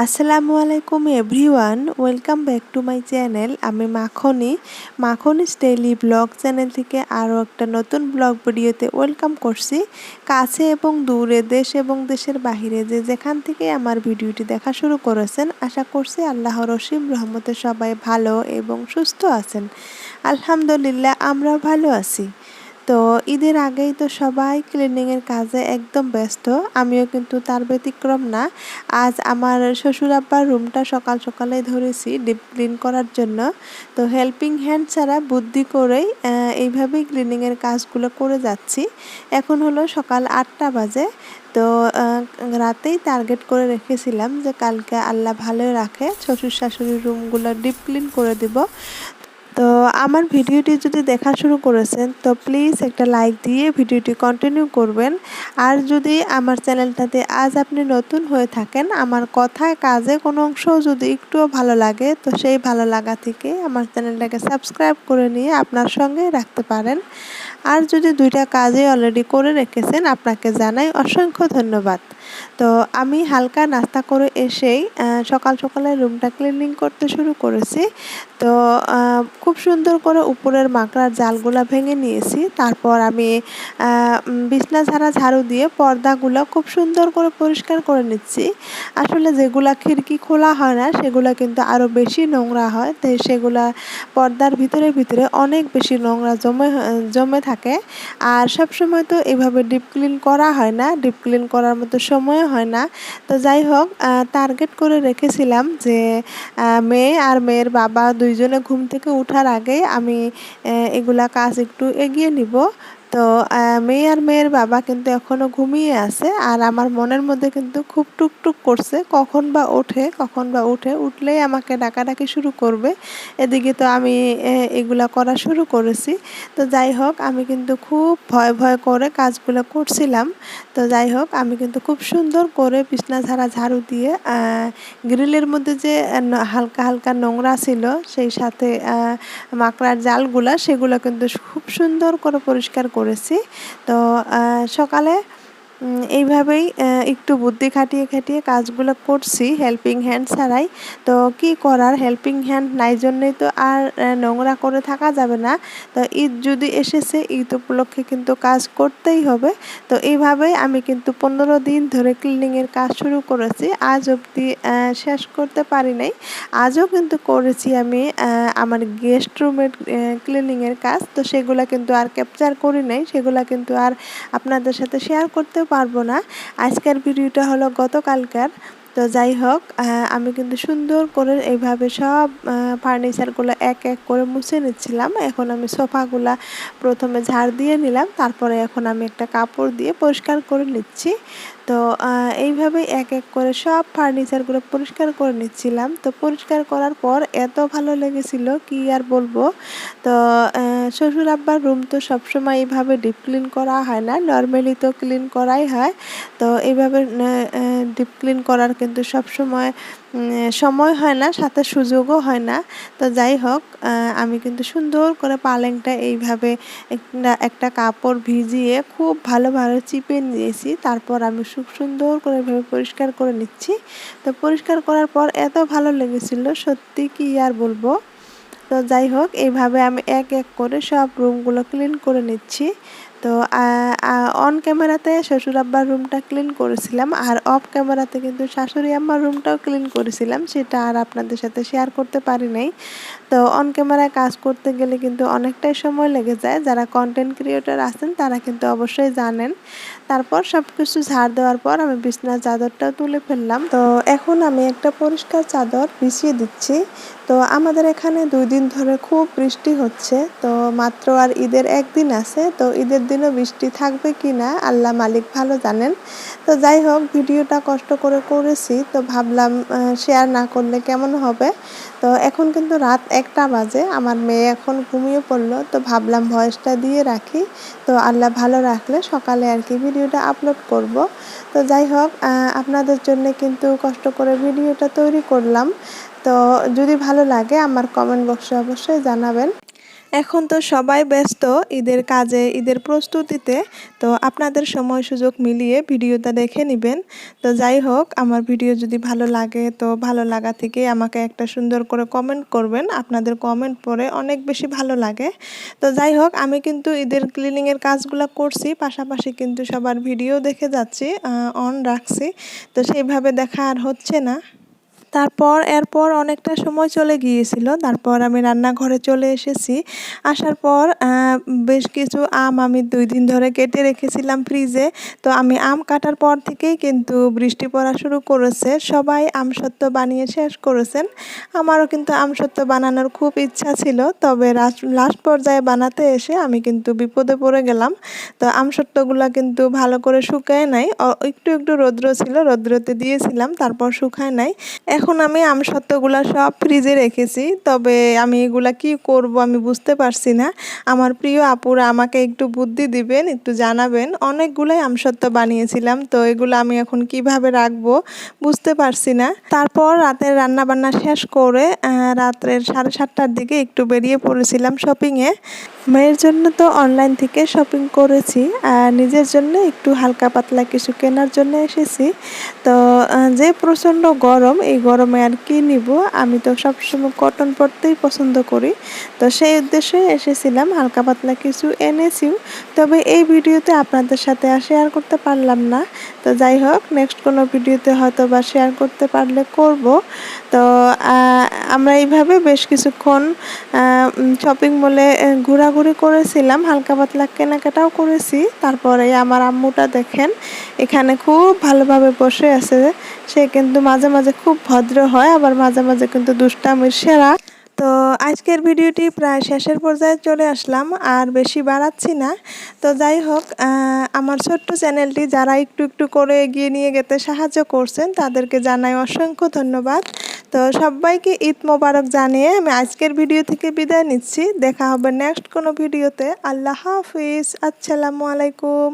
আসসালামু আলাইকুম everyone, welcome back to my channel. আমি মাখনিস ডেইলি ব্লগ চ্যানেল থেকে আরও একটা নতুন ব্লগ ভিডিওতে ওয়েলকাম করছি। কাছে এবং দূরে, দেশ এবং দেশের বাহিরে যে যেখান থেকে আমার ভিডিওটি দেখা শুরু করেছেন, আশা করছি আল্লাহর অসীম রহমতে সবাই ভালো এবং সুস্থ আছেন। আলহামদুলিল্লাহ, আমরাও ভালো আছি। তো ঈদের আগেই তো সবাই ক্লিনিংয়ের কাজে একদম ব্যস্ত, আমিও কিন্তু তার ব্যতিক্রম না। আজ আমার শ্বশুর আব্বার রুমটা সকাল সকালে ধরেছি ডিপ ক্লিন করার জন্য। তো হেল্পিং হ্যান্ড ছাড়া বুদ্ধি করেই এইভাবেই ক্লিনিংয়ের কাজগুলো করে যাচ্ছি। এখন হলো সকাল 8টা বাজে। তো রাতেই টার্গেট করে রেখেছিলাম যে কালকে আল্লাহ ভালো রাখে শ্বশুর শাশুড়ির রুমগুলো ডিপ ক্লিন করে দিব। তো আমার ভিডিওটি যদি দেখা শুরু করেছেন তো প্লিজ একটা লাইক দিয়ে ভিডিওটি কন্টিনিউ করবেন। আর যদি আমার চ্যানেলটাতে আজ আপনি নতুন হয়ে থাকেন, আমার কথায় কাজে কোনো অংশ যদি একটুও ভালো লাগে তো সেই ভালো লাগা থেকে আমার চ্যানেলটাকে সাবস্ক্রাইব করে নিয়ে আপনার সঙ্গে রাখতে পারেন। আর যদি দুইটা কাজই অলরেডি করে রেখেছেন, আপনাকে জানাই অসংখ্য ধন্যবাদ। তো আমি হালকা নাস্তা করে এসেই সকাল সকালে রুমটা ক্লিনিং করতে শুরু করেছি। তো খুব সুন্দর করে উপরের মাকড়ার জালগুলা ভেঙে নিয়েছি। তারপর আমি বিছনা ঝাড়ু দিয়ে পর্দাগুলো খুব সুন্দর করে পরিষ্কার করে নিচ্ছি। আসলে যেগুলা খিড়কি খোলা হয় না সেগুলা কিন্তু আরও বেশি নোংরা হয়, তাই সেগুলা পর্দার ভিতরে ভিতরে অনেক বেশি নোংরা জমে থাকে। আর সবসময় তো এভাবে ডিপ ক্লিন করা হয় না, ডিপ ক্লিন করার মতো সময়ও হয় না। তো যাই হোক, টার্গেট করে রেখেছিলাম যে মেয়ে আর মেয়ের বাবা দুইজনে ঘুম থেকে ওঠার আগেই আমি এগুলা কাজ একটু এগিয়ে নিব। তো মেয়ে আর মেয়ের বাবা কিন্তু এখনও ঘুমিয়ে আছে, আর আমার মনের মধ্যে কিন্তু খুব টুকটুক করছে কখন বা উঠলেই আমাকে ডাকাডাকি শুরু করবে। এদিকে তো আমি এগুলা করা শুরু করেছি। তো যাই হোক, আমি কিন্তু খুব ভয় ভয় করে কাজগুলো করছিলাম। তো যাই হোক, আমি কিন্তু খুব সুন্দর করে বিছনা ঝাড়ু দিয়ে গ্রিলের মধ্যে যে হালকা হালকা নোংরা ছিল, সেই সাথে মাকড়ার জালগুলা সেগুলো কিন্তু খুব সুন্দর করে পরিষ্কার করেছি। তো সকালে এইভাবেই একটু বুদ্ধি খাটিয়ে কাজগুলো করছি হেল্পিং হ্যান্ড ছাড়াই। তো কি করার, হেল্পিং হ্যান্ড নাই জন্যই তো আর নোংরা করে থাকা যাবে না। তো ঈদ যদি এসেছে, ঈদ উপলক্ষে কিন্তু কাজ করতেই হবে। তো এইভাবেই আমি কিন্তু 15 দিন ধরে ক্লিনিংয়ের কাজ শুরু করেছি, আজ অবধি শেষ করতে পারি নাই। আজও কিন্তু করেছি আমি আমার গেস্ট রুমের ক্লিনিংয়ের কাজ। তো সেগুলো কিন্তু আর ক্যাপচার করি নাই, সেগুলো কিন্তু আর আপনাদের সাথে শেয়ার করতেও পারবো না। আজকের ভিডিওটা হলো গতকালকার। তো যাই হোক, আমি কিন্তু সুন্দর করে এইভাবে সব ফার্নিচারগুলো এক এক করে মুছে নিচ্ছিলাম। এখন আমি সোফাগুলা প্রথমে ঝাড় দিয়ে নিলাম, তারপরে এখন আমি একটা কাপড় দিয়ে পরিষ্কার করে নিচ্ছি। তো এইভাবেই এক এক করে সব ফার্নিচারগুলো পরিষ্কার করে নিচ্ছিলাম। তো পরিষ্কার করার পর এত ভালো লেগেছিল কি আর বলবো। তো শ্বশুর আব্বার রুম তো সবসময় এইভাবে ডিপ ক্লিন করা হয় না, নর্মালি তো ক্লিন করাই হয়। তো এইভাবে ডিপ ক্লিন করার কিন্তু সবসময় সময় হয় না, সাথে সুযোগও হয় না। তো যাই হোক, আমি কিন্তু সুন্দর করে পালেংটা এইভাবে একটা কাপড় ভিজিয়ে খুব ভালোভাবে চিপে নিয়েছি। তারপর আমি খুব সুন্দর করে এভাবে পরিষ্কার করে নিচ্ছি। তো পরিষ্কার করার পর এত ভালো লেগেছিল, সত্যি কি আর বলবো। তো যাই হোক, এইভাবে আমি এক এক করে সব রুমগুলো ক্লিন করে নিচ্ছি। তো অন ক্যামেরাতে শ্বশুর আব্বার রুমটা ক্লিন করেছিলাম, আর অফ ক্যামেরাতে কিন্তু শাশুড়ি আম্মার রুমটাও ক্লিন করেছিলাম, সেটা আর আপনাদের সাথে শেয়ার করতে পারি নাই। তো অন ক্যামেরায় কাজ করতে গেলে কিন্তু অনেকটাই সময় লেগে যায়, যারা কন্টেন্ট ক্রিয়েটর আছেন তারা কিন্তু অবশ্যই জানেন। তারপর সব কিছু ঝাড় দেওয়ার পর আমি বিছনার চাদরটাও তুলে ফেললাম। তো এখন আমি একটা পরিষ্কার চাদর বিছিয়ে দিচ্ছি। তো আমাদের এখানে 2 দিন ধরে খুব বৃষ্টি হচ্ছে। তো মাত্র আর ঈদের একদিন আছে, তো ঈদের দিনও বৃষ্টি থাকবে কি না আল্লাহ মালিক ভালো জানেন। তো যাই হোক, ভিডিওটা কষ্ট করে করেছি, তো ভাবলাম শেয়ার না করলে কেমন হবে। তো এখন কিন্তু রাত 1টা বাজে, আমার মেয়ে এখন ঘুমিয়ে পড়লো। তো ভাবলাম ভয়েসটা দিয়ে রাখি, তো আল্লাহ ভালো রাখলে সকালে আর কি ভিডিওটা আপলোড করব। তো যাই হোক, আপনাদের জন্য কিন্তু কষ্ট করে ভিডিওটা তৈরি করলাম। তো যদি ভালো লাগে আমার কমেন্ট বক্সে অবশ্যই জানাবেন। এখন তো সবাই ব্যস্ত ঈদের কাজে, ঈদের প্রস্তুতিতে। তো আপনাদের সময় সুযোগ মিলিয়ে ভিডিওটা দেখে নেবেন। তো যাই হোক, আমার ভিডিও যদি ভালো লাগে তো ভালো লাগা থেকে আমাকে একটা সুন্দর করে কমেন্ট করবেন। আপনাদের কমেন্ট পড়ে অনেক বেশি ভালো লাগে। তো যাই হোক, আমি কিন্তু ঈদের ক্লিনিংয়ের কাজগুলো করছি, পাশাপাশি কিন্তু সবার ভিডিও দেখে যাচ্ছি, অন রাখছি। তো সেইভাবে দেখা আর হচ্ছে না। এরপর অনেকটা সময় চলে গিয়েছিল। তারপর আমি রান্নাঘরে চলে এসেছি। আসার পর বেশ কিছু আম আমি 2 দিন ধরে কেটে রেখেছিলাম ফ্রিজে। তো আমি আম কাটার পর থেকেই কিন্তু বৃষ্টি পড়া শুরু করেছে। সবাই আমসত্ত্ব বানিয়ে শেষ করেছেন। আমারও কিন্তু আমসত্ত্ব বানানোর খুব ইচ্ছা ছিল। তবে লাস্ট পর্যায়ে বানাতে এসে আমি কিন্তু বিপদে পড়ে গেলাম। তো আমসত্ত্বগুলা কিন্তু ভালো করে শুকায় নাই। একটু রৌদ্র ছিল, রৌদ্রতে দিয়েছিলাম, তারপর শুকায় নাই। এখন আমি আমসত্ত্বগুলা সব ফ্রিজে রেখেছি। তবে আমি এগুলা কি করব আমি বুঝতে পারছি না। আমার প্রিয় আপুরা আমাকে একটু বুদ্ধি দিবেন, একটু জানাবেন। অনেকগুলাই আমসত্ত্ব বানিয়েছিলাম, তো এগুলো আমি এখন কিভাবে রাখবো বুঝতে পারছি না। তারপর রাতের রান্নাবান্না শেষ করে রাত্রের 7:30টার দিকে একটু বেরিয়ে পড়েছিলাম শপিংয়ে। মেয়ের জন্য তো অনলাইন থেকে শপিং করেছি, আর নিজের জন্য একটু হালকা পাতলা কিছু কেনার জন্য এসেছি। তো যে প্রচণ্ড গরম, এই গরমে আর কি নিব, আমি তো সবসময় কটন পরতেই পছন্দ করি। তো সেই উদ্দেশ্যে এসেছিলাম, হালকা পাতলা কিছু এনেছিও। তবে এই ভিডিওতে আপনাদের সাথে আর শেয়ার করতে পারলাম না। তো যাই হোক, নেক্সট কোনো ভিডিওতে হয়তো বা শেয়ার করতে পারলে করব। তো আমরা এইভাবে বেশ কিছুক্ষণ শপিং মলে ঘোরাঘুরি করেছিলাম, হালকা পাতলা কেনাকাটাও করেছি। তারপরে আমার আম্মুটা দেখেন এখানে খুব ভালোভাবে বসে আছে। সে কিন্তু মাঝে মাঝে খুব ভদ্র হয়, আবার মাঝে মাঝে কিন্তু দুষ্টামির সেরা। তো আজকের ভিডিওটি প্রায় শেষের পর্যায়ে চলে আসলাম, আর বেশি বাড়াচ্ছি না। তো যাই হোক, আমার ছোট্ট চ্যানেলটি যারা একটু করে এগিয়ে নিয়ে যেতে সাহায্য করছেন তাদেরকে জানাই অসংখ্য ধন্যবাদ। তো সবাইকে ঈদ মোবারক জানিয়ে আমি আজকের ভিডিও থেকে বিদায় নিচ্ছি। দেখা হবে নেক্সট কোনো ভিডিওতে। আল্লাহ হাফিজ, আসসালামু আলাইকুম।